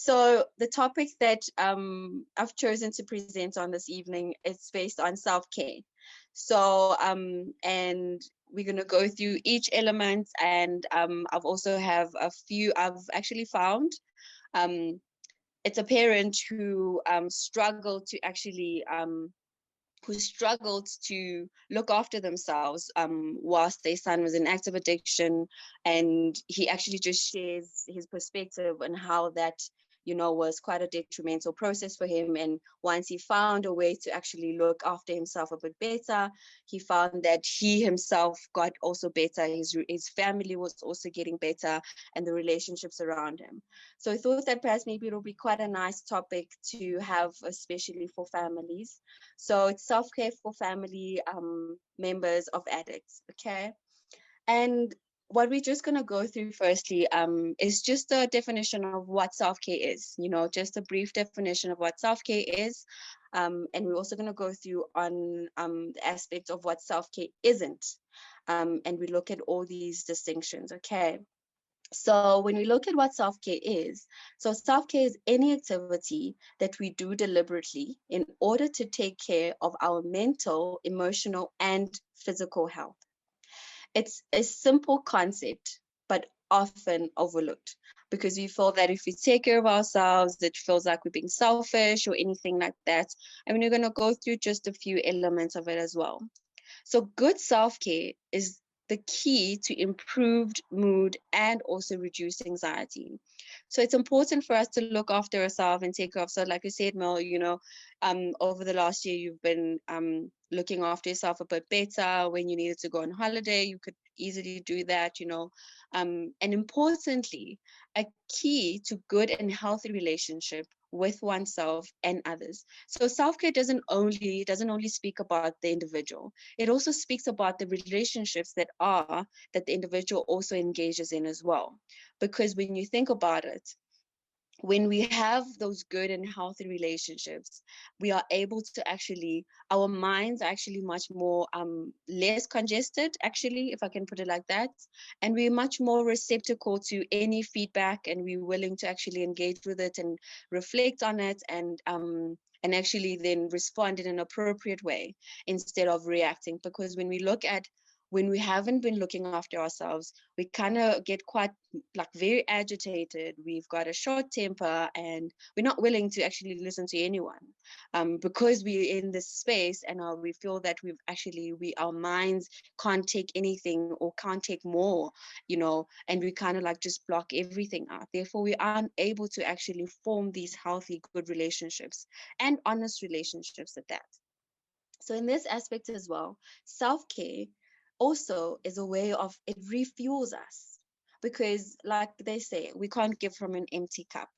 So the topic that I've chosen to present on this evening is based on self-care. So and we're gonna go through each element, and I've also have a few I've actually found. Um, it's a parent who struggled to actually who struggled to look after themselves whilst their son was in active addiction, and he actually just shares his perspective on how that was quite a detrimental process for him. And once he found a way to actually look after himself a bit better, he found that he himself got also better, his family was also getting better, and the relationships around him. So I thought that perhaps maybe it'll be quite a nice topic to have, especially for families. So it's self-care for family members of addicts, okay? And what we're just going to go through firstly is just a definition of what self-care is, just a brief definition of what self-care is. And we're also going to go through on the aspects of what self-care isn't. And we look at all these distinctions, okay? So when we look at what self-care is, so self-care is any activity that we do deliberately in order to take care of our mental, emotional, and physical health. It's a simple concept, but often overlooked because we feel that if we take care of ourselves, it feels like we're being selfish or anything like that. And we're going to go through just a few elements of it as well. So good self-care is the key to improved mood and also reduced anxiety. So it's important for us to look after ourselves and take care of. So like you said, Mel, over the last year, you've been looking after yourself a bit better. When you needed to go on holiday, you could easily do that, and importantly, a key to good and healthy relationship with oneself and others. So self-care doesn't only speak about the individual. It also speaks about the relationships that the individual also engages in as well. Because when you think about it, when we have those good and healthy relationships, we are able to actually, our minds are actually much more less congested, actually, if I can put it like that, and we're much more receptacle to any feedback, and we're willing to actually engage with it and reflect on it, and actually then respond in an appropriate way instead of reacting. Because when we haven't been looking after ourselves, we kind of get quite like very agitated. We've got a short temper, and we're not willing to actually listen to anyone, because we're in this space, and we feel that our minds can't take anything or can't take more, and we kind of like just block everything out. Therefore, we aren't able to actually form these healthy, good relationships and honest relationships at that. So in this aspect as well, self-care also is a way of, it refuels us, because like they say, we can't give from an empty cup,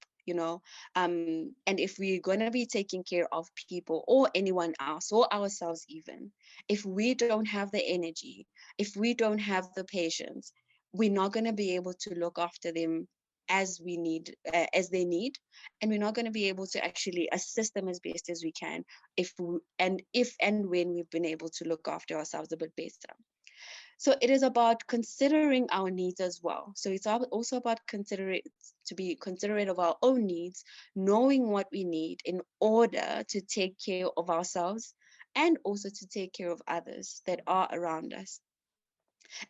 and if we're going to be taking care of people or anyone else or ourselves, even if we don't have the energy, if we don't have the patience, we're not going to be able to look after them as they need, and we're not going to be able to actually assist them as best as we can if and when we've been able to look after ourselves a bit better. So it is about considering our needs as well. So it's also about to be considerate of our own needs, knowing what we need in order to take care of ourselves and also to take care of others that are around us.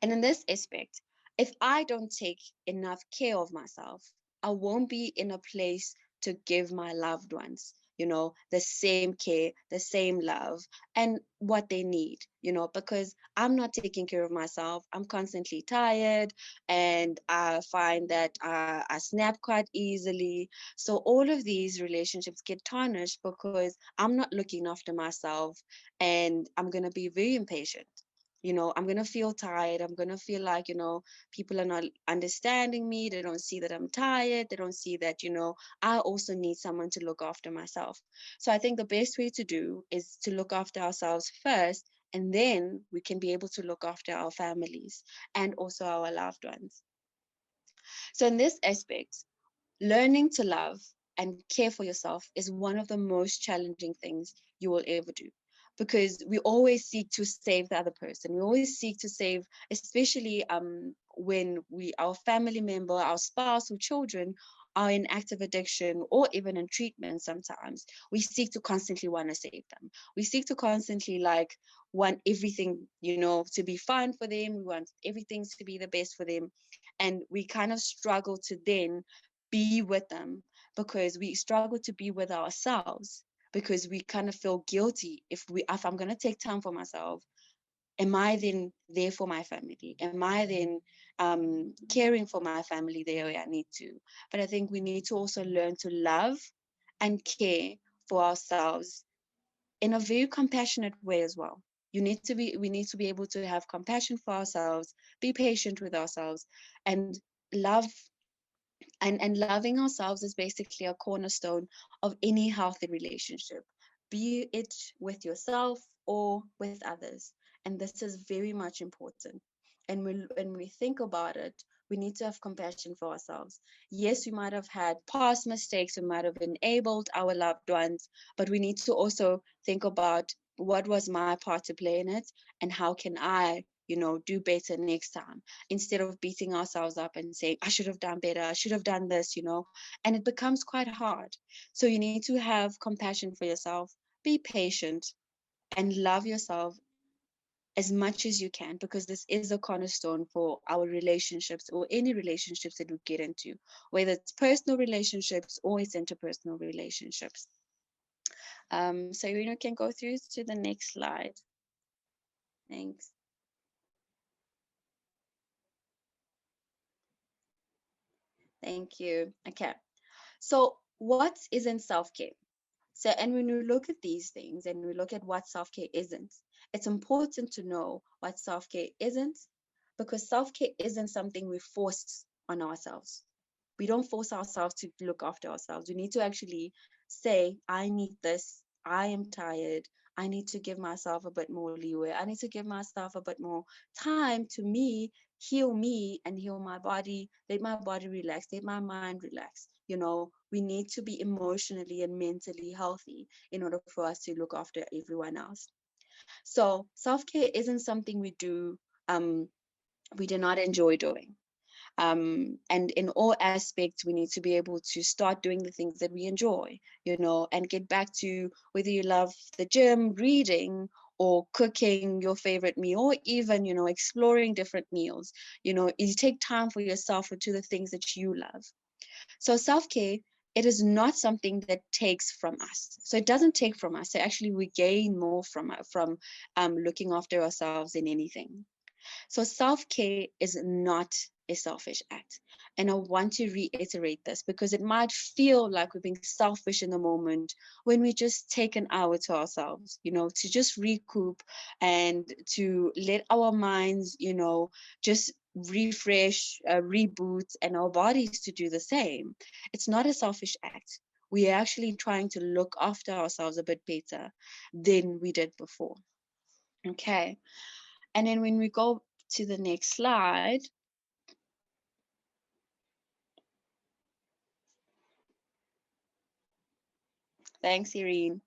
And in this aspect, if I don't take enough care of myself, I won't be in a place to give my loved ones, the same care, the same love, and what they need, because I'm not taking care of myself. I'm constantly tired, and I find that I snap quite easily. So all of these relationships get tarnished because I'm not looking after myself, and I'm going to be very impatient. I'm going to feel tired. I'm going to feel like, people are not understanding me. They don't see that I'm tired. They don't see that, I also need someone to look after myself. So I think the best way to do is to look after ourselves first, and then we can be able to look after our families and also our loved ones. So in this aspect, learning to love and care for yourself is one of the most challenging things you will ever do, because we always seek to save the other person. We always seek to save, especially when our family member, our spouse or children are in active addiction or even in treatment sometimes, we seek to constantly want to save them. We seek to constantly like want everything, to be fine for them. We want everything to be the best for them. And we kind of struggle to then be with them, because we struggle to be with ourselves, because we kind of feel guilty if I'm going to take time for myself. Am I then there for my family? Am I then caring for my family the way I need to? But I think we need to also learn to love and care for ourselves in a very compassionate way as well. We need to be able to have compassion for ourselves, be patient with ourselves, and love. And loving ourselves is basically a cornerstone of any healthy relationship, be it with yourself or with others. And this is very much important. And when we think about it, we need to have compassion for ourselves. Yes, we might have had past mistakes, we might have enabled our loved ones, but we need to also think about what was my part to play in it, and how can I, do better next time, instead of beating ourselves up and saying, I should have done better, I should have done this, and it becomes quite hard. So you need to have compassion for yourself, be patient, and love yourself as much as you can, because this is a cornerstone for our relationships, or any relationships that we get into, whether it's personal relationships or it's interpersonal relationships. So you can go through to the next slide. Thanks. Thank you. Okay. So what isn't self-care? So, and when we look at these things and we look at what self-care isn't, it's important to know what self-care isn't, because self-care isn't something we force on ourselves. We don't force ourselves to look after ourselves. We need to actually say, I need this. I am tired. I need to give myself a bit more leeway. I need to give myself a bit more time to me and heal my body, let my body relax, let my mind relax. We need to be emotionally and mentally healthy in order for us to look after everyone else. So self-care isn't something um, we do not enjoy doing. And in all aspects, we need to be able to start doing the things that we enjoy, and get back to whether you love the gym, reading, or cooking your favorite meal, or even, exploring different meals. You take time for yourself or to the things that you love. So self-care, it is not something that takes from us. So it doesn't take from us. So actually, we gain more from looking after ourselves than anything. So self-care is not a selfish act. And I want to reiterate this, because it might feel like we're being selfish in the moment when we just take an hour to ourselves, to just recoup and to let our minds, just refresh, reboot, and our bodies to do the same. It's not a selfish act. We are actually trying to look after ourselves a bit better than we did before. Okay. And then when we go to the next slide, thanks, Irene.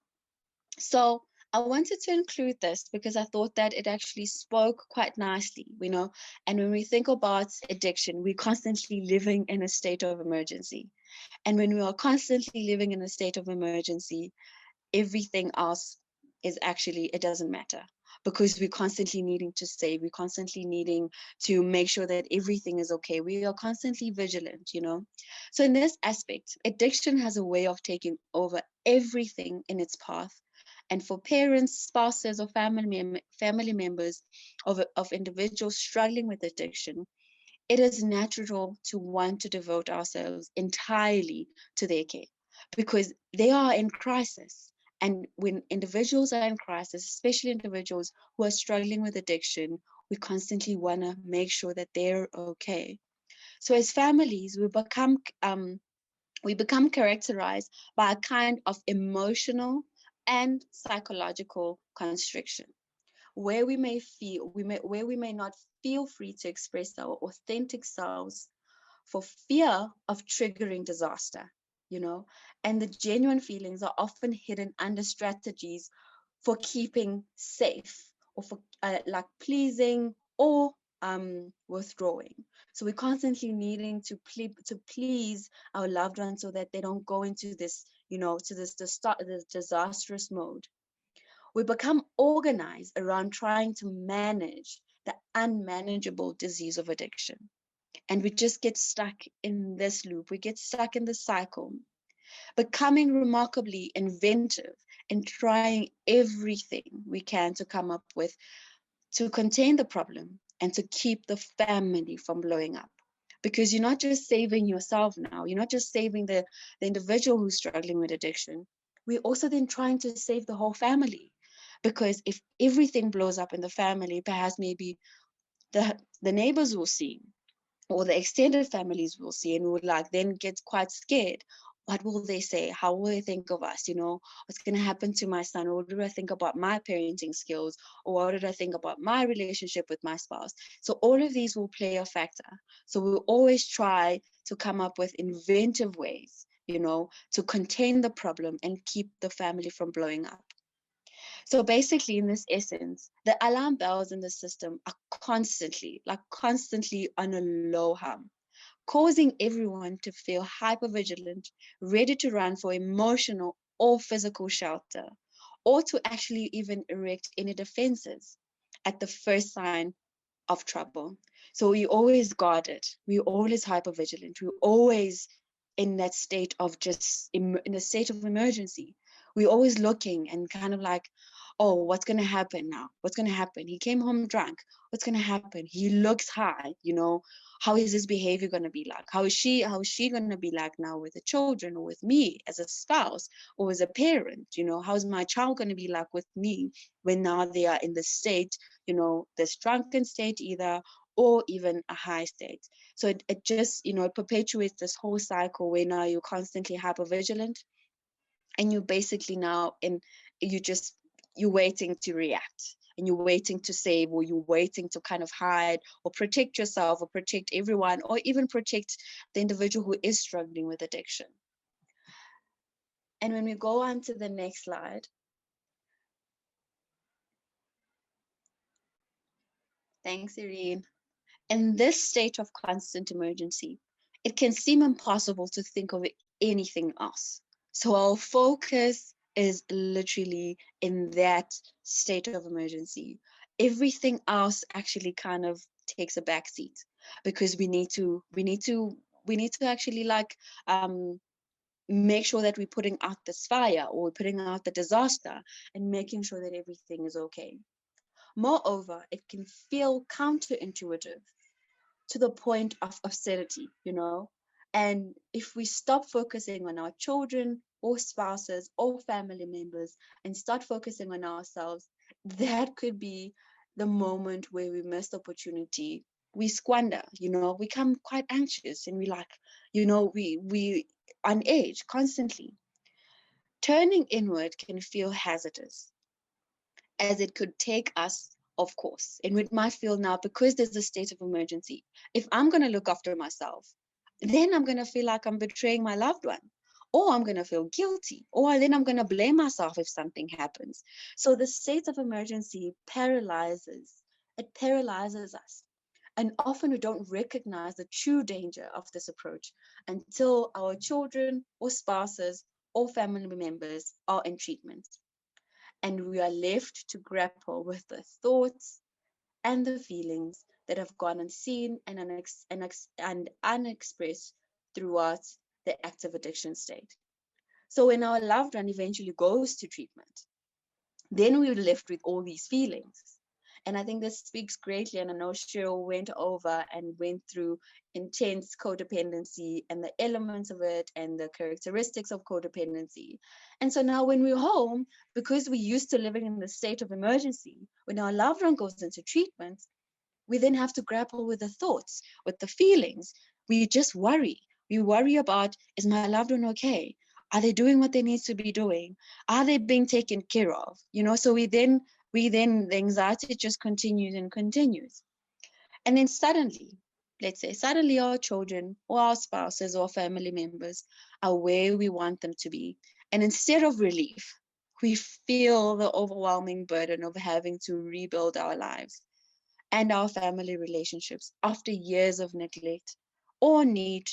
So I wanted to include this because I thought that it actually spoke quite nicely, and when we think about addiction, we're constantly living in a state of emergency. And when we are constantly living in a state of emergency, everything else is actually, it doesn't matter, because we're constantly needing to save, we're constantly needing to make sure that everything is okay, we are constantly vigilant. So in this aspect, addiction has a way of taking over everything in its path. And for parents, spouses, or family members of individuals struggling with addiction, it is natural to want to devote ourselves entirely to their care, because they are in crisis. And when individuals are in crisis, especially individuals who are struggling with addiction, we constantly want to make sure that they're okay. So as families, we become characterized by a kind of emotional and psychological constriction, where we may not feel free to express our authentic selves for fear of triggering disaster, and the genuine feelings are often hidden under strategies for keeping safe, or for like pleasing, or withdrawing. So we're constantly needing to please our loved ones so that they don't go into this, this disastrous mode. We become organized around trying to manage the unmanageable disease of addiction. And we just get stuck in this loop. We get stuck in the cycle, becoming remarkably inventive and trying everything we can to come up with to contain the problem and to keep the family from blowing up. Because you're not just saving yourself now, you're not just saving the individual who's struggling with addiction. We're also then trying to save the whole family. Because if everything blows up in the family, perhaps maybe the neighbors will see, or the extended families will see, and will like then get quite scared. What will they say? How will they think of us? What's going to happen to my son? Or what do I think about my parenting skills? Or what did I think about my relationship with my spouse? So all of these will play a factor. So we'll always try to come up with inventive ways, to contain the problem and keep the family from blowing up. So basically, in this essence, the alarm bells in the system are constantly on a low hum, causing everyone to feel hypervigilant, ready to run for emotional or physical shelter, or to actually even erect any defenses at the first sign of trouble. So we always guarded, we always hypervigilant, we always in that state of just in a state of emergency. We're always looking and kind of like, oh, what's going to happen now? What's going to happen? He came home drunk. What's going to happen? He looks high, how is his behavior going to be like? How is she going to be like now with the children, or with me as a spouse or as a parent? How's my child going to be like with me when now they are in the state, this drunken state either, or even a high state. So it just, it perpetuates this whole cycle where now you're constantly hypervigilant, and you're basically now you're waiting to react, and you're waiting to save, or you're waiting to kind of hide or protect yourself or protect everyone, or even protect the individual who is struggling with addiction. And when we go on to the next slide, thanks, Irene. In this state of constant emergency, it can seem impossible to think of anything else. So our focus is literally in that state of emergency. Everything else actually kind of takes a backseat, because we need to actually make sure that we're putting out this fire, or we're putting out the disaster, and making sure that everything is okay. Moreover, it can feel counterintuitive to the point of absurdity, And if we stop focusing on our children or spouses or family members and start focusing on ourselves, that could be the moment where we miss the opportunity. We squander, we become quite anxious, and we we on edge constantly. Turning inward can feel hazardous, as it could take us off course. And it might feel now, because there's a state of emergency, if I'm going to look after myself, then I'm going to feel like I'm betraying my loved one, or I'm going to feel guilty, or then I'm going to blame myself if something happens. So the state of emergency paralyzes us. And often we don't recognize the true danger of this approach until our children or spouses or family members are in treatment, and we are left to grapple with the thoughts and the feelings that have gone unseen and unexpressed throughout the active addiction state. So when our loved one eventually goes to treatment, then we're left with all these feelings. And I think this speaks greatly, and I know Cheryl went over and went through intense codependency and the elements of it and the characteristics of codependency. And so now when we're home, because we're used to living in the state of emergency, when our loved one goes into treatment, we then have to grapple with the thoughts, with the feelings. We just worry. We worry about, is my loved one okay? Are they doing what they need to be doing? Are they being taken care of? So the anxiety just continues and continues. And then let's say suddenly our children or our spouses or family members are where we want them to be. And instead of relief, we feel the overwhelming burden of having to rebuild our lives. and our family relationships after years of neglect or need.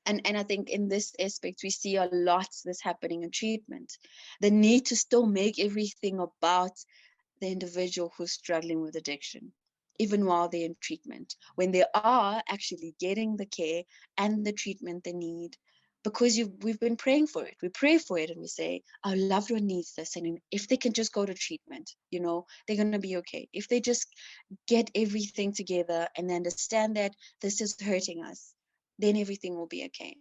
And I think in this aspect, we see a lot this happening in treatment. The need to still make everything about the individual who's struggling with addiction, even while they're in treatment, when they are actually getting the care and the treatment they need. Because we've been praying for it. We pray for it and we say, our loved one needs this. And if they can just go to treatment, they're going to be okay. If they just get everything together and understand that this is hurting us, then everything will be okay,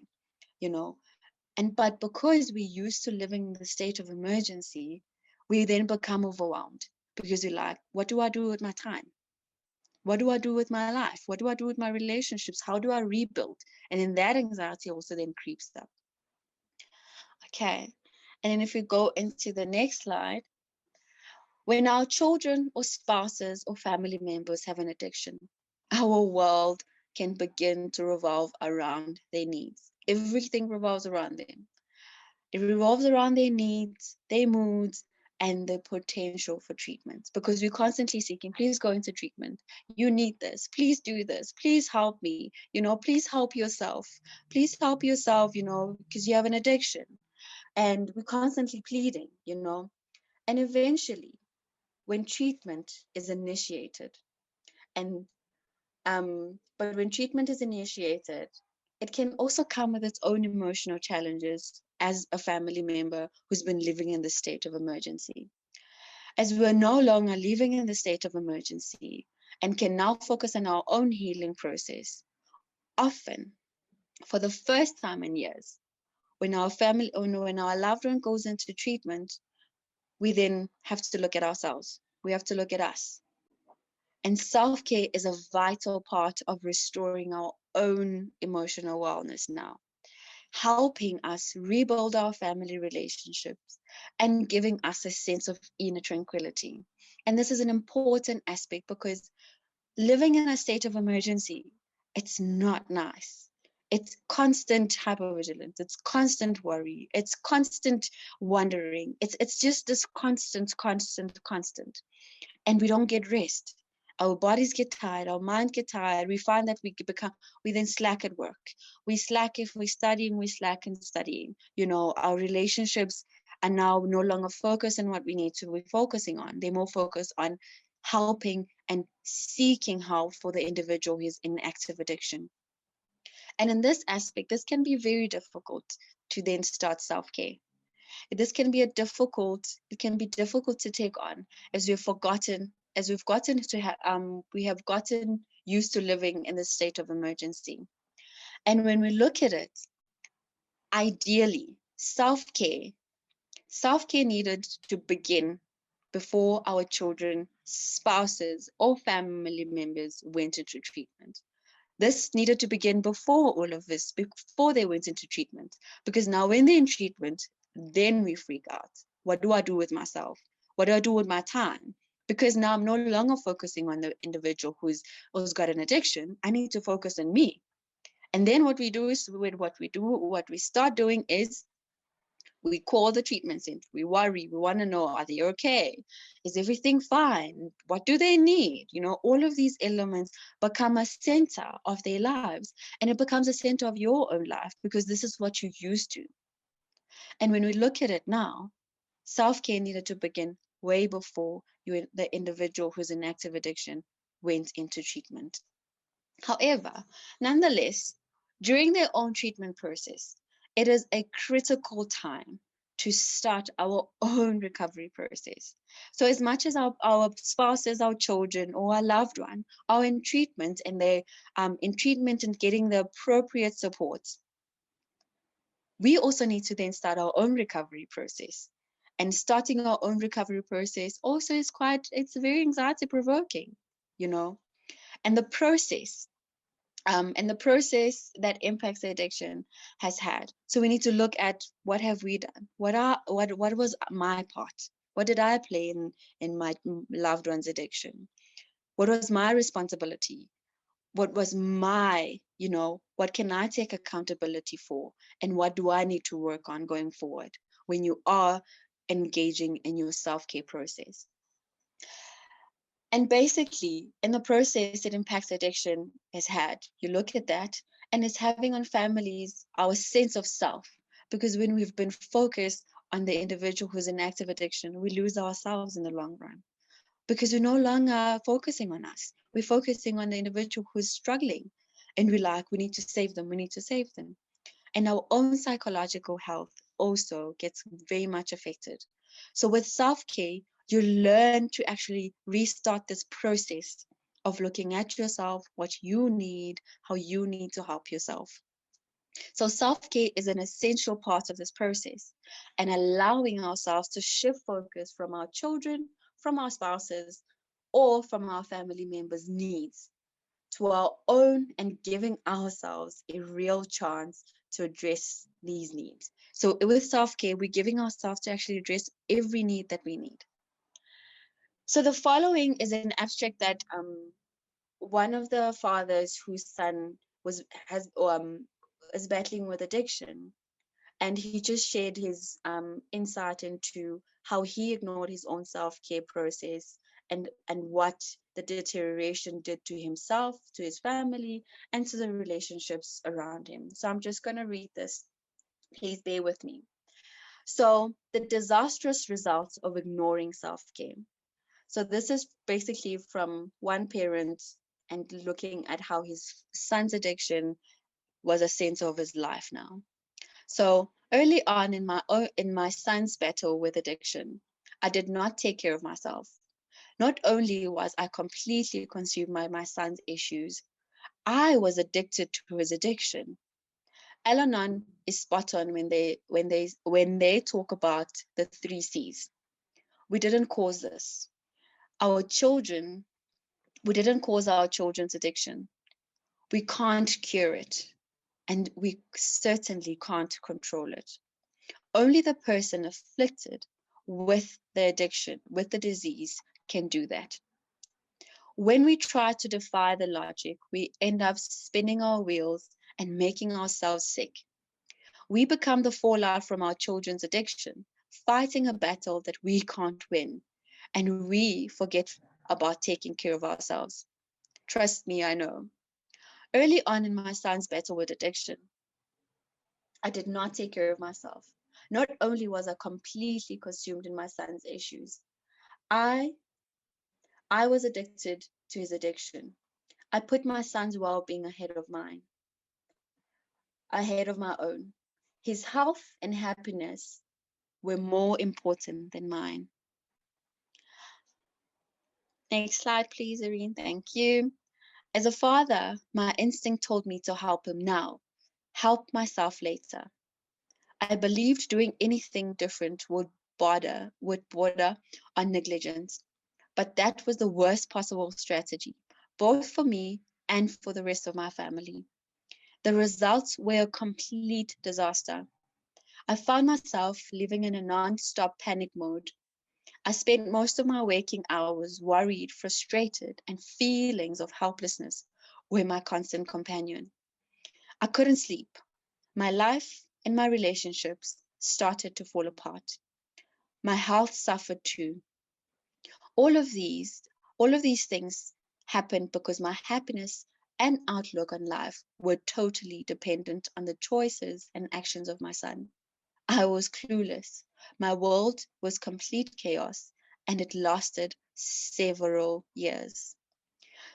you know. But because we're used to living in the state of emergency, we then become overwhelmed because we're like, what do I do with my time? What do I do with my life? What do I do with my relationships? How do I rebuild? And then that anxiety also then creeps up. Okay. And then if we go into the next slide, when our children or spouses or family members have an addiction, our world can begin to revolve around their needs. Everything revolves around them. It revolves around their needs, their moods, and the potential for treatment, because we're constantly seeking, please go into treatment. You need this. Please do this. Please help me. Please help yourself. Please help yourself, because you have an addiction. And we're constantly pleading, And eventually, when treatment is initiated, and but when treatment is initiated, it can also come with its own emotional challenges as a family member who's been living in the state of emergency. As we are no longer living in the state of emergency and can now focus on our own healing process, often for the first time in years, when our family or when our loved one goes into treatment, we then have to look at ourselves. We have to look at us. And self-care is a vital part of restoring our own emotional wellness now, helping us rebuild our family relationships and giving us a sense of inner tranquility. And this is an important aspect because living in a state of emergency, it's not nice. It's constant hypervigilance. It's constant worry. It's constant wondering. It's just this constant. And we don't get rest. Our bodies get tired, our minds get tired. We find that we then slack at work. We slack if we're studying, we slack in studying. Our relationships are now no longer focused on what we need to be focusing on. They're more focused on helping and seeking help for the individual who is in active addiction. And in this aspect, this can be very difficult to then start self-care. It can be difficult to take on as we have gotten used to living in the state of emergency. And when we look at it, ideally, self-care needed to begin before our children, spouses, or family members went into treatment. This needed to begin before all of this, before they went into treatment. Because now when they're in treatment, then we freak out. What do I do with myself? What do I do with my time? Because now I'm no longer focusing on the individual who's got an addiction. I need to focus on me. And then what we start doing is we call the treatment center. We worry. We want to know, are they okay? Is everything fine? What do they need? All of these elements become a center of their lives. And it becomes a center of your own life because this is what you're used to. And when we look at it now, self-care needed to begin way before the individual who's in active addiction went into treatment. However, nonetheless, during their own treatment process, it is a critical time to start our own recovery process. So as much as our spouses, our children, or our loved one are in treatment and they're in treatment and getting the appropriate support, we also need to then start our own recovery process. And starting our own recovery process also it's very anxiety provoking, and the process that impacts the addiction has had. So we need to look at what have we done? What was my part? What did I play in my loved one's addiction? What was my responsibility? What was what can I take accountability for? And what do I need to work on going forward when you are engaging in your self-care process? And basically, in the process, it impacts addiction has had. You look at that, and it's having on families our sense of self. Because when we've been focused on the individual who's in active addiction, we lose ourselves in the long run. Because we're no longer focusing on us. We're focusing on the individual who's struggling. And we're like, we need to save them, we need to save them. And our own psychological health also gets very much affected. So with self-care, you learn to actually restart this process of looking at yourself, what you need, how you need to help yourself. So self-care is an essential part of this process, and allowing ourselves to shift focus from our children, from our spouses, or from our family members' needs to our own, and giving ourselves a real chance to address these needs. So with self-care, we're giving ourselves to actually address every need that we need. So the following is an abstract that one of the fathers whose son was has is battling with addiction, and he just shared his insight into how he ignored his own self-care process, and what the deterioration did to himself, to his family, and to the relationships around him. So I'm just going to read this. Please bear with me. So the disastrous results of ignoring self-care. So this is basically from one parent and looking at how his son's addiction was a center of his life now. So early on in my son's battle with addiction, I did not take care of myself. Not only was I completely consumed by my son's issues, I was addicted to his addiction. Al-Anon is spot on when they talk about the three C's. We didn't cause this. Our children, we didn't cause our children's addiction. We can't cure it, and we certainly can't control it. Only the person afflicted with the addiction, with the disease, can do that. When we try to defy the logic, we end up spinning our wheels and making ourselves sick. We become the fallout from our children's addiction, fighting a battle that we can't win, and we forget about taking care of ourselves. Trust me, I know. Early on in my son's battle with addiction, I did not take care of myself. Not only was I completely consumed in my son's issues, I I was addicted to his addiction. I put my son's well-being ahead of my own. His health and happiness were more important than mine. Next slide, please, Irene. Thank you. As a father, my instinct told me to help him now, help myself later. I believed doing anything different would border on negligence. But that was the worst possible strategy, both for me and for the rest of my family. The results were a complete disaster. I found myself living in a non-stop panic mode. I spent most of my waking hours worried, frustrated, and feelings of helplessness were my constant companion. I couldn't sleep. My life and my relationships started to fall apart. My health suffered too. All of these, all of these things happened because my happiness and outlook on life were totally dependent on the choices and actions of my son. I was clueless. My world was complete chaos, and it lasted several years.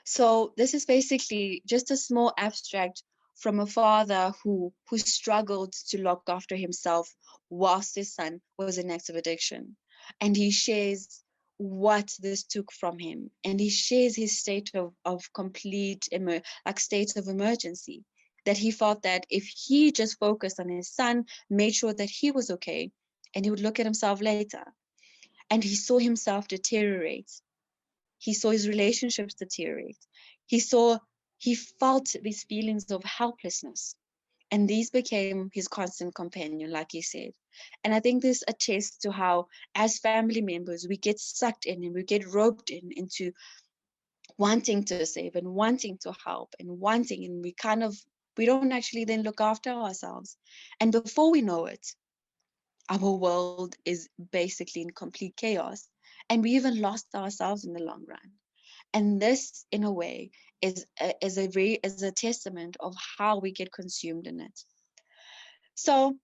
So this is basically just a small abstract from a father who struggled to look after himself whilst his son was in active addiction. And he shares what this took from him. And he shares his state of state of emergency. That he felt that if he just focused on his son, made sure that he was okay, and he would look at himself later. And he saw himself deteriorate. He saw his relationships deteriorate. He saw, he felt these feelings of helplessness. And these became his constant companion, like he said. And I think this attests to how, as family members, we get sucked in and we get roped into wanting to save and wanting to help and wanting, and we don't actually then look after ourselves. And before we know it, our world is basically in complete chaos. And we even lost ourselves in the long run. And this, in a way, is a testament of how we get consumed in it. So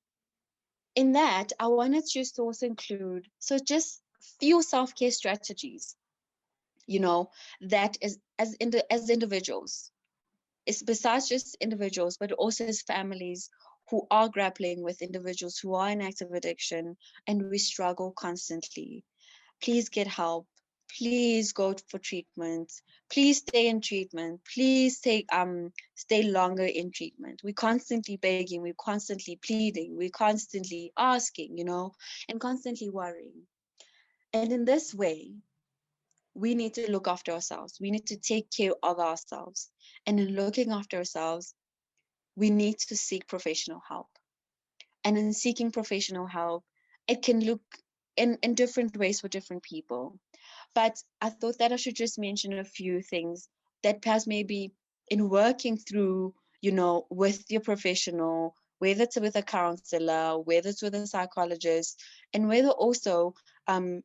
in that, I wanted just to also include, so just few self-care strategies, you know, that is as individuals, it's besides just individuals, but also as families who are grappling with individuals who are in active addiction and we struggle constantly. Please get help. Please go for treatment. Please stay in treatment. Please stay longer in treatment. We're constantly begging, we're constantly pleading, we're constantly asking, and constantly worrying. And in this way, we need to look after ourselves. We need to take care of ourselves. And in looking after ourselves, we need to seek professional help. And in seeking professional help, it can look in different ways for different people. But I thought that I should just mention a few things that perhaps maybe in working through, with your professional, whether it's with a counselor, whether it's with a psychologist, and whether also,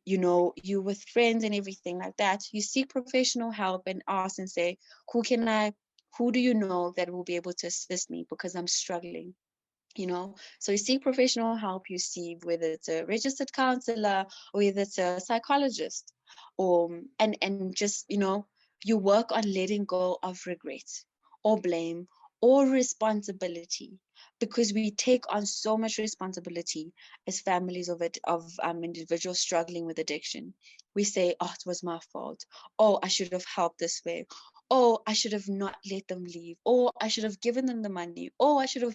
you with friends and everything like that, you seek professional help and ask and say, who do you know that will be able to assist me because I'm struggling? So you seek professional help, you see whether it's a registered counselor or whether it's a psychologist, or and just you work on letting go of regret or blame or responsibility, because we take on so much responsibility as families of individuals struggling with addiction. We say, oh, it was my fault. Oh, I should have helped this way. Oh, I should have not let them leave. Oh, I should have given them the money. Oh, I should have,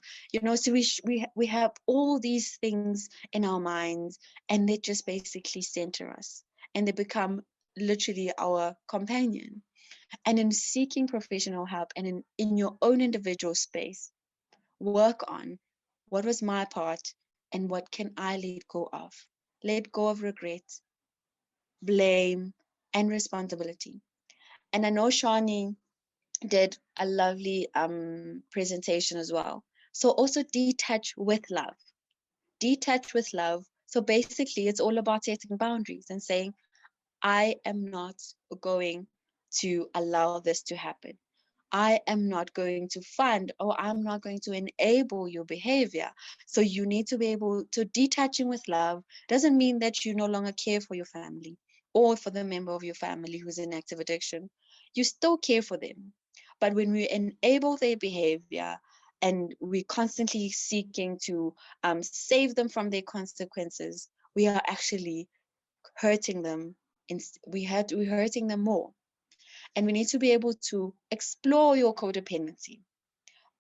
so we have all these things in our minds, and they just basically center us, and they become literally our companion. And in seeking professional help and in your own individual space, work on what was my part and what can I let go of. Let go of regret, blame, and responsibility. And I know Shani did a lovely presentation as well. So also detach with love. Detach with love. So basically, it's all about setting boundaries and saying, I am not going to allow this to happen. I am not going to fund, or I'm not going to enable your behavior. So you need to be able to detaching with love doesn't mean that you no longer care for your family or for the member of your family who's in active addiction. You still care for them. But when we enable their behavior and we're constantly seeking to save them from their consequences, we are actually hurting them. We're hurting them more. And we need to be able to explore your codependency,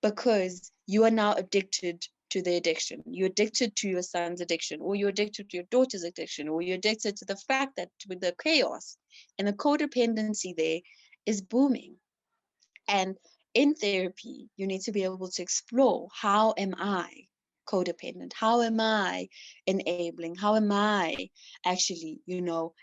because you are now addicted to the addiction. You're addicted to your son's addiction, or you're addicted to your daughter's addiction, or you're addicted to the fact that with the chaos and the codependency there is booming. And in therapy, you need to be able to explore, how am I codependent? How am I enabling? How am I actually,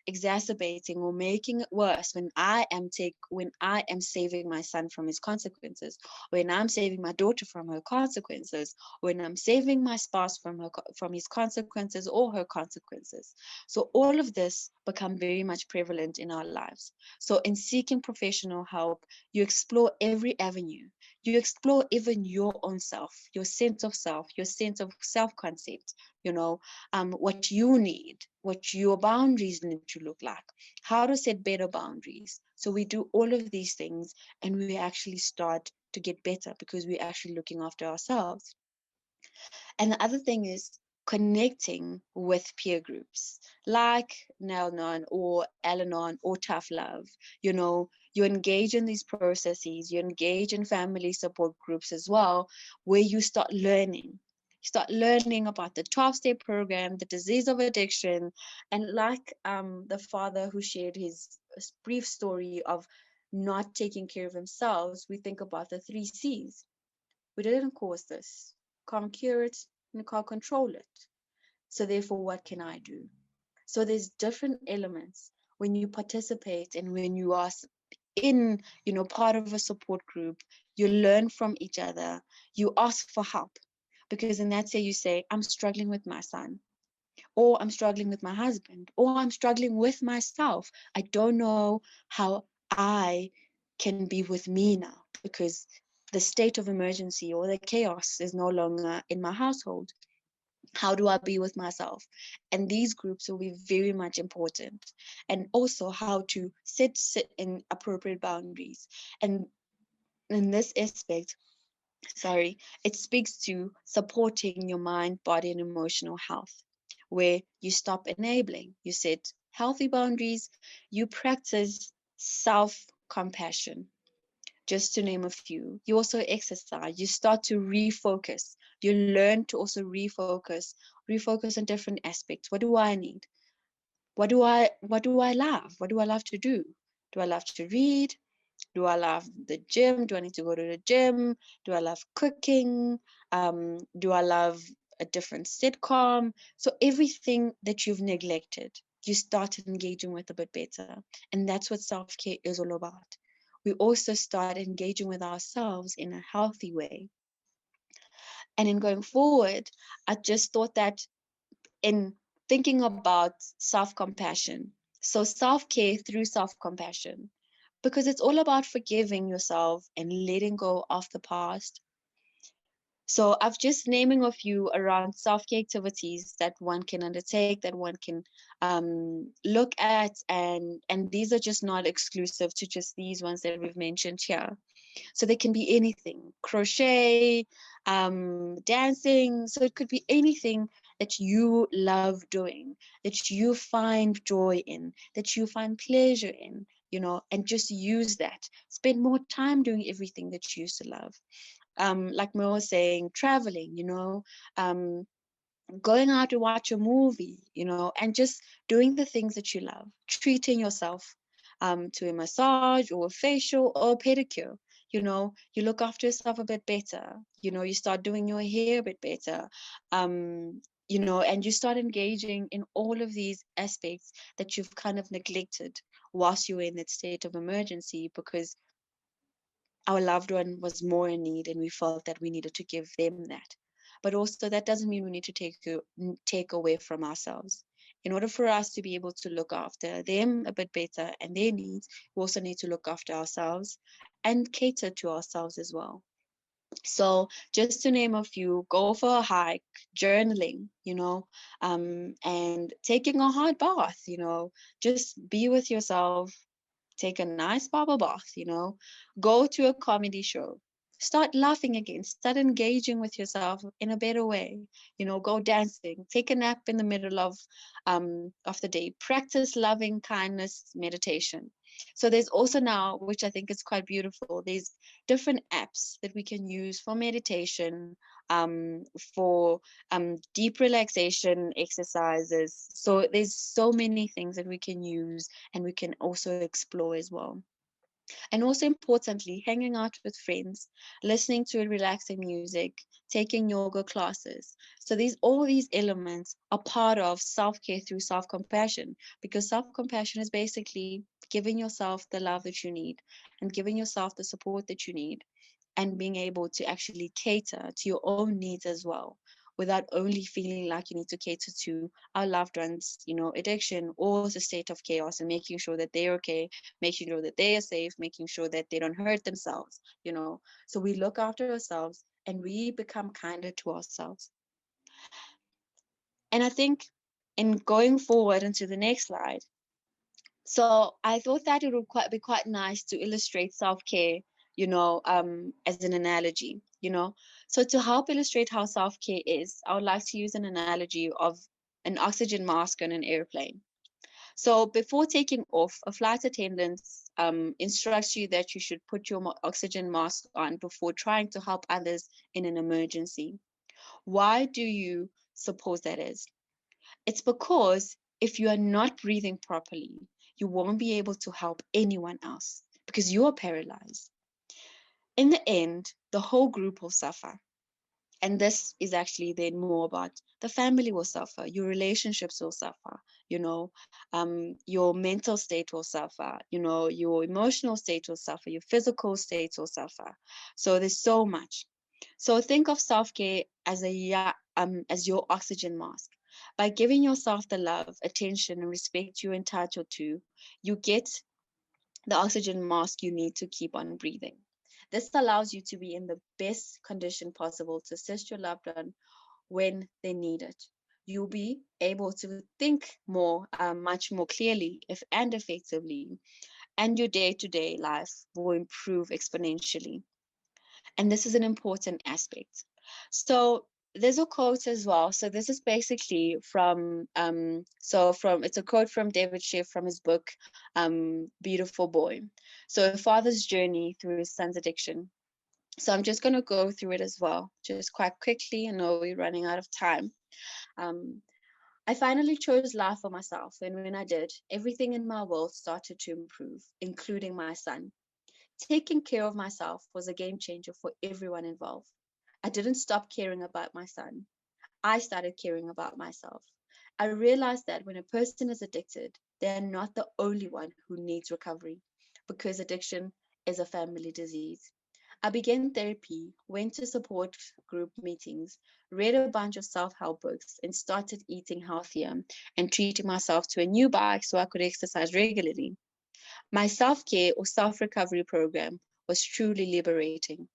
exacerbating or making it worse when I am saving my son from his consequences, when I'm saving my daughter from her consequences, when I'm saving my spouse from his consequences or her consequences. So all of this become very much prevalent in our lives. So in seeking professional help, you explore every avenue. You explore even your own self, your sense of self, your sense of self-concept, what you need, what your boundaries need to look like, how to set better boundaries. So we do all of these things, and we actually start to get better because we're actually looking after ourselves. And the other thing is connecting with peer groups like Nalnon or Al-Anon or Tough Love. You engage in these processes, you engage in family support groups as well, where you start learning. You start learning about the 12-step program, the disease of addiction, and like the father who shared his brief story of not taking care of themselves, we think about the 3 C's. We didn't cause this. Can't cure it and can't control it. So therefore, what can I do? So there's different elements when you participate and when you are in, part of a support group. You learn from each other. You ask for help, because in that say you say, I'm struggling with my son, or I'm struggling with my husband, or I'm struggling with myself. I don't know how I can be with me now, because the state of emergency or the chaos is no longer in my household. How do I be with myself? And these groups will be very much important. And also how to sit in appropriate boundaries. And in this aspect, sorry, it speaks to supporting your mind, body, and emotional health, where you stop enabling, you set healthy boundaries, you practice self compassion, just to name a few. You also exercise, you start to refocus, you learn to also refocus on different aspects. What do I need? What do I love? What do I love to do? Do I love to read? Do I love the gym? Do I need to go to the gym? Do I love cooking? Do I love a different sitcom? So everything that you've neglected, you start engaging with a bit better. And that's what self-care is all about. We also start engaging with ourselves in a healthy way. And in going forward, I just thought that in thinking about self-compassion, so self-care through self-compassion, because it's all about forgiving yourself and letting go of the past. So I've just naming a few around self-care activities that one can undertake, that one can look at, and these are just not exclusive to just these ones that we've mentioned here. So they can be anything: crochet, dancing. So it could be anything that you love doing, that you find joy in, that you find pleasure in, and just use that. Spend more time doing everything that you used to love. Like Mo was saying, traveling, um, going out to watch a movie, and just doing the things that you love, treating yourself to a massage or a facial or a pedicure. You look after yourself a bit better. You start doing your hair a bit better. And you start engaging in all of these aspects that you've kind of neglected whilst you were in that state of emergency, because our loved one was more in need and we felt that we needed to give them that. But also, that doesn't mean we need to take away from ourselves. In order for us to be able to look after them a bit better and their needs, we also need to look after ourselves and cater to ourselves as well. So just to name a few: go for a hike, journaling, and taking a hot bath, just be with yourself, take a nice bubble bath, go to a comedy show, start laughing again, start engaging with yourself in a better way, go dancing, take a nap in the middle of the day, practice loving kindness meditation. So there's also now, which I think is quite beautiful, there's different apps that we can use for meditation, for deep relaxation exercises. So there's so many things that we can use and we can also explore as well. And also importantly, hanging out with friends, listening to relaxing music, taking yoga classes. So all these elements are part of self-care through self-compassion, because self-compassion is basically giving yourself the love that you need and giving yourself the support that you need, and being able to actually cater to your own needs as well, without only feeling like you need to cater to our loved ones, addiction or the state of chaos, and making sure that they're okay, making sure that they are safe, making sure that they don't hurt themselves. So we look after ourselves and we become kinder to ourselves. And I think in going forward into the next slide, so I thought that it would be quite nice to illustrate self-care, as an analogy, So to help illustrate how self-care is, I would like to use an analogy of an oxygen mask on an airplane. So before taking off, a flight attendant instructs you that you should put your oxygen mask on before trying to help others in an emergency. Why do you suppose that is? It's because if you are not breathing properly, you won't be able to help anyone else because you are paralyzed. In the end, the whole group will suffer. And this is actually then more about the family will suffer, your relationships will suffer, your mental state will suffer, your emotional state will suffer, your physical state will suffer. So there's so much. So think of self-care as your oxygen mask. By giving yourself the love, attention, and respect you're entitled to, you get the oxygen mask you need to keep on breathing. This allows you to be in the best condition possible to assist your loved one when they need it. You'll be able to think much more clearly and effectively, and your day-to-day life will improve exponentially. And this is an important aspect. So there's a quote as well. So this is basically it's a quote from David Schiff from his book, Beautiful Boy. So a father's journey through his son's addiction. So I'm just going to go through it as well, just quite quickly. I know we're running out of time. Um, I finally chose life for myself, and when I did, everything in my world started to improve, including my son. Taking care of myself was a game changer for everyone involved. I didn't stop caring about my son. I started caring about myself. I realized that when a person is addicted, they're not the only one who needs recovery, because addiction is a family disease. I began therapy, went to support group meetings, read a bunch of self help books, and started eating healthier and treating myself to a new bike so I could exercise regularly. My self care or self recovery program was truly liberating.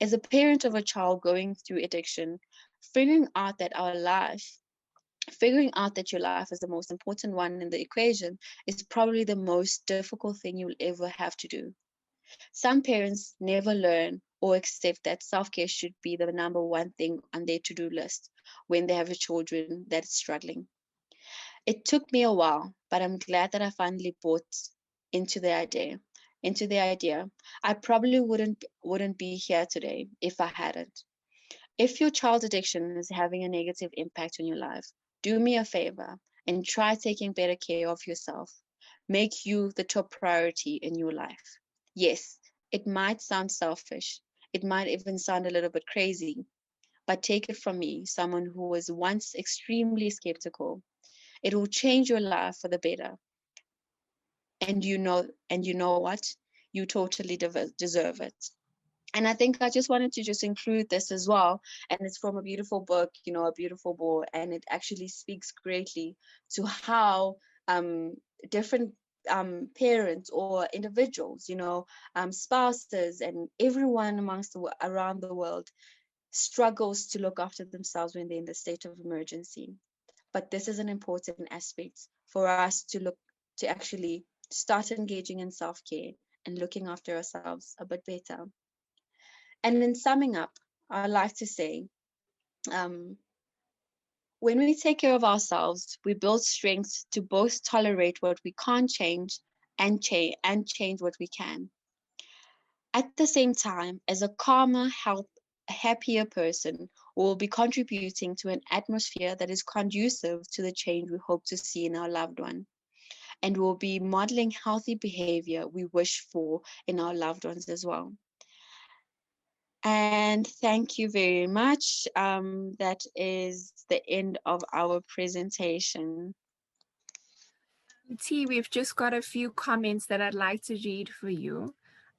As a parent of a child going through addiction, figuring out that our life, figuring out that your life is the most important one in the equation is probably the most difficult thing you'll ever have to do. Some parents never learn or accept that self care should be the number one thing on their to do list when they have a children that is struggling. It took me a while, but I'm glad that I finally bought into the idea. Into the idea, I probably wouldn't be here today if I hadn't. If your child's addiction is having a negative impact on your life, do me a favor and try taking better care of yourself. Make you the top priority in your life. Yes, it might sound selfish. It might even sound a little bit crazy, but take it from me, someone who was once extremely skeptical. It will change your life for the better. And you know what? You totally deserve it. And I think I just wanted to just include this as well. And it's from a beautiful book, A Beautiful Boy. And it actually speaks greatly to how different parents or individuals, spouses and everyone around the world struggles to look after themselves when they're in the state of emergency. But this is an important aspect for us to actually start engaging in self-care and looking after ourselves a bit better. And in summing up, I'd like to say, um, when we take care of ourselves, we build strength to both tolerate what we can't change and change what we can. At the same time, as a calmer, happier person, we will be contributing to an atmosphere that is conducive to the change we hope to see in our loved one. And we'll be modeling healthy behavior we wish for in our loved ones as well. And thank you very much. That is the end of our presentation. T, we've just got a few comments that I'd like to read for you.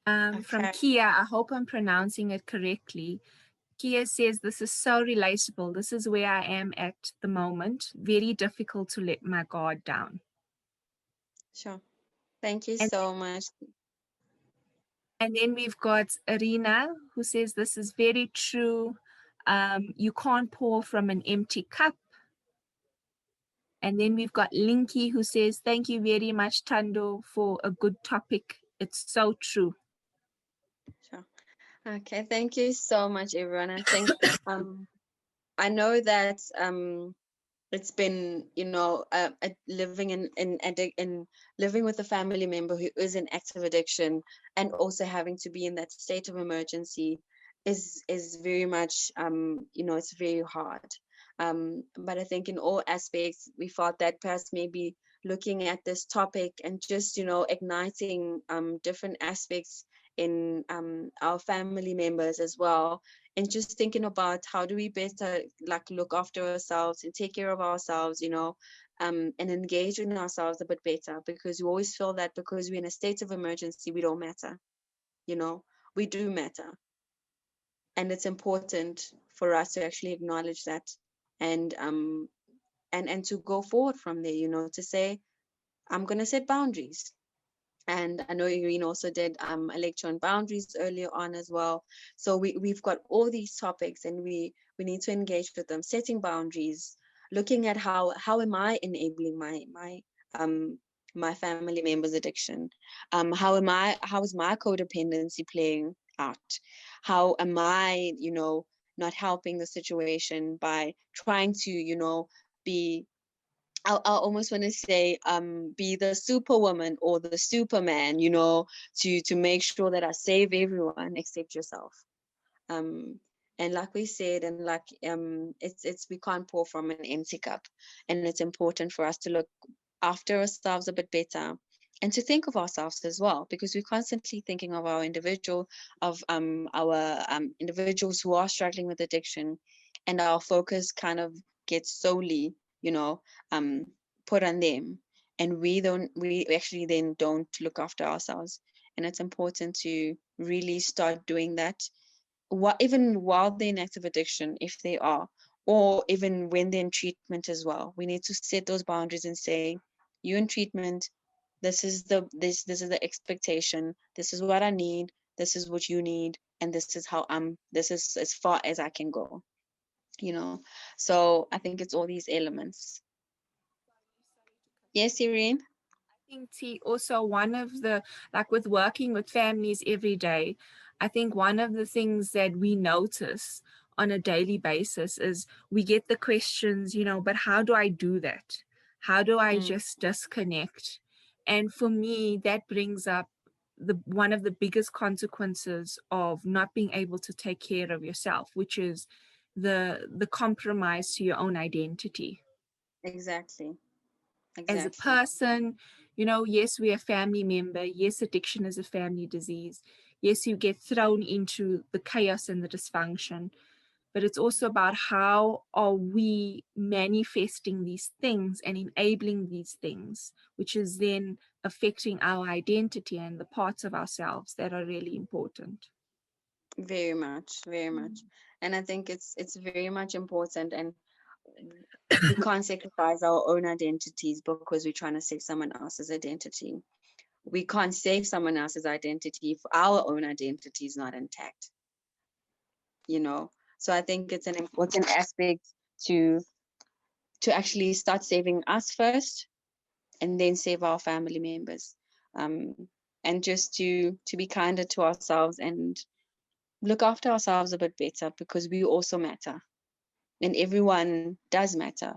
From Okay. Kia, I hope I'm pronouncing it correctly. Kia says, this is so relatable. This is where I am at the moment. Very difficult to let my guard down. Sure. Thank you so much. And then we've got Arena, who says, this is very true. You can't pour from an empty cup. And then we've got Linky, who says, thank you very much, Tando, for a good topic. It's so true. Sure. Okay. Thank you so much, everyone. I think I know that it's been, living in living with a family member who is in active addiction, and also having to be in that state of emergency is very much, it's very hard. But I think in all aspects, we thought that perhaps maybe looking at this topic and just, igniting different aspects in our family members as well, and just thinking about how do we better look after ourselves and take care of ourselves, and engage in ourselves a bit better, because we always feel that because we're in a state of emergency, we don't matter. We do matter. And it's important for us to actually acknowledge that, and to go forward from there, to say, I'm going to set boundaries. And I know Irene also did a lecture on boundaries earlier on as well. So we've got all these topics, and we need to engage with them, setting boundaries, looking at how am I enabling my family members' addiction? How is my codependency playing out? How am I, not helping the situation by trying to, be I almost want to say be the superwoman or the superman, to make sure that I save everyone except yourself. Um and like we said, and like it's we can't pour from an empty cup, and it's important for us to look after ourselves a bit better, and to think of ourselves as well, because we're constantly thinking of our individuals who are struggling with addiction, and our focus kind of gets solely, um put on them, and we actually then don't look after ourselves. And it's important to really start doing that, even while they're in active addiction, if they are, or even when they're in treatment as well. We need to set those boundaries and say, you in treatment, this is the expectation, this is what I need, this is what you need, and this is as far as I can go, you know. So I think it's all these elements. Yes, Irene? Think T also one of the, like with working with families every day, I think one of the things that we notice on a daily basis is we get the questions, but how do I do that? How do I Mm, just disconnect? And for me, that brings up the one of the biggest consequences of not being able to take care of yourself, which is the compromise to your own identity exactly. as a Exactly. person. Yes, we're a family member. Yes, addiction is a family disease. Yes, you get thrown into the chaos and the dysfunction. But it's also about how are we manifesting these things and enabling these things, which is then affecting our identity and the parts of ourselves that are really important. Very much, very much. And I think it's very much important, and we can't sacrifice our own identities because we're trying to save someone else's identity. We can't save someone else's identity if our own identity is not intact, you know. So I think it's an important aspect to actually start saving us first, and then save our family members. Um, and just to be kinder to ourselves and look after ourselves a bit better, because we also matter, and everyone does matter,